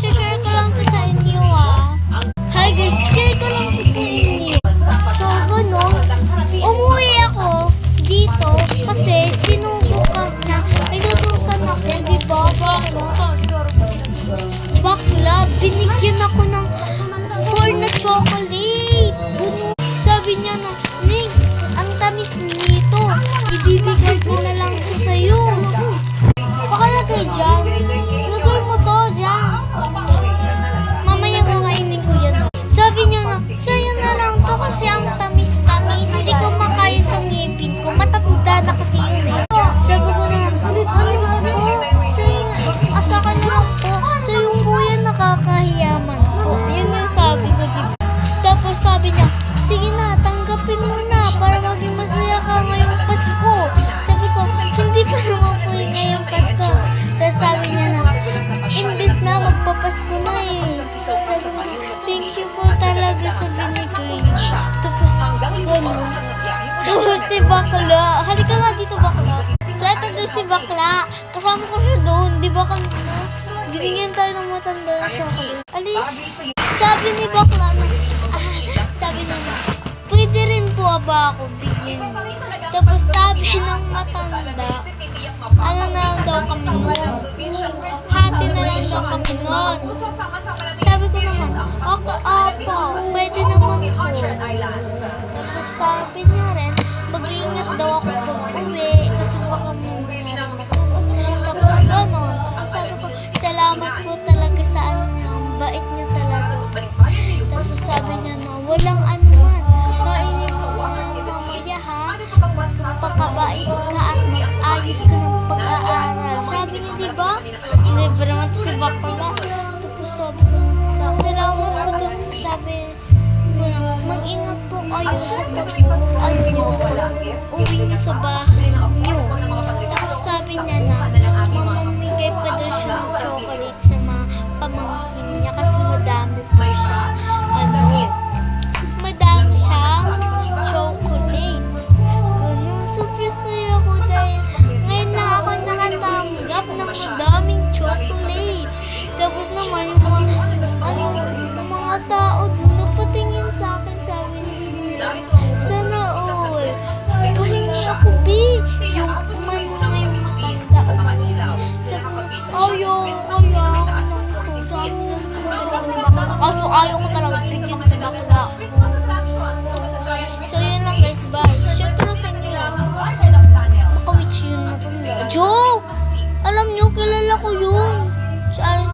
share ko lang to sa inyo Hi guys, share ko lang to sa inyo. So, ganun, umuwi ako dito kasi sinubukan na inutusan ako, di ba? Bakla, binigyan ako ng 4 na chocolate. Ganun. Sabi niya na, Ning, ang tamis nito. Ibibigay ko na lang to sa'yo. Pakalagay dyan. Lagay mo to dyan. Mamaya kakainin ko yan. Sabi niya na, sa'yo na lang to kasi ang tamis-tamis. Hindi ko makaya sa ngipin ko. Matatanda na kasi yun Sabi ko na, ano po? Sa'yo, asaka na lang po. Sa'yo po yan nakakahiyaman po. Yun yung sabi ko, diba? Tapos sabi niya, sige na, tanggapin mo na para maging masaya ka ngayong Pasko. Sabi ko, hindi pa naman po yung ngayong Pasko. Tapos sabi niya na, imbes na magpapasko na Sabi ko na, thank you po talaga sa binigay niyo. Tapos, gano'n. Tapos si Bakla, halika nga dito Bakla. So eto guys si Bakla, kasama ko siya doon, di ba kanina? Binigyan tayo ng matanda na chocolate. Alis, sabi ni Bakla na, sabi niya na, pwede rin po ba ako bigyan mo? Tapos sabi ng matanda, ano na lang daw kami noon? Hati na lang daw kami noon. Sabi ko naman, okay, apo, pwede naman po. Tapos sabi niya rin, mag-iingat daw ako pag-uwi kasi baka mangyari masama. Tapos gano'n. Tapos sabi ko, salamat po talaga sa ano niya, ang bait niyo talaga. Tapos sabi niya na, walang anuman. Kainin ko na mamaya ha. Magpakabait ka at mag-ayos ka ng pag-aaral. Sabi niya, di ba? Hindi ba naman si Bakla? Tapos sabi ko na, salamat po doon. Sabi ko na, mag-ingat po kayo sa pag-uwi niyo sa bahay niyo. Tapos sabi niya na, mamamigay pa daw siya ng chocolate sa mga pamangkin niya kasi madami po siya. Madami siyang chocolate. Ganun, super saya ko dahil ngayon lang ako nakatanggap ng madaming chocolate. Tapos naman yung mga tao doon napatingin sa akin, sabi nila na, sana all, pahingi ako yung umano na yung matanda sabi ko, ayaw kaya ako ng sabi lang kaso ayaw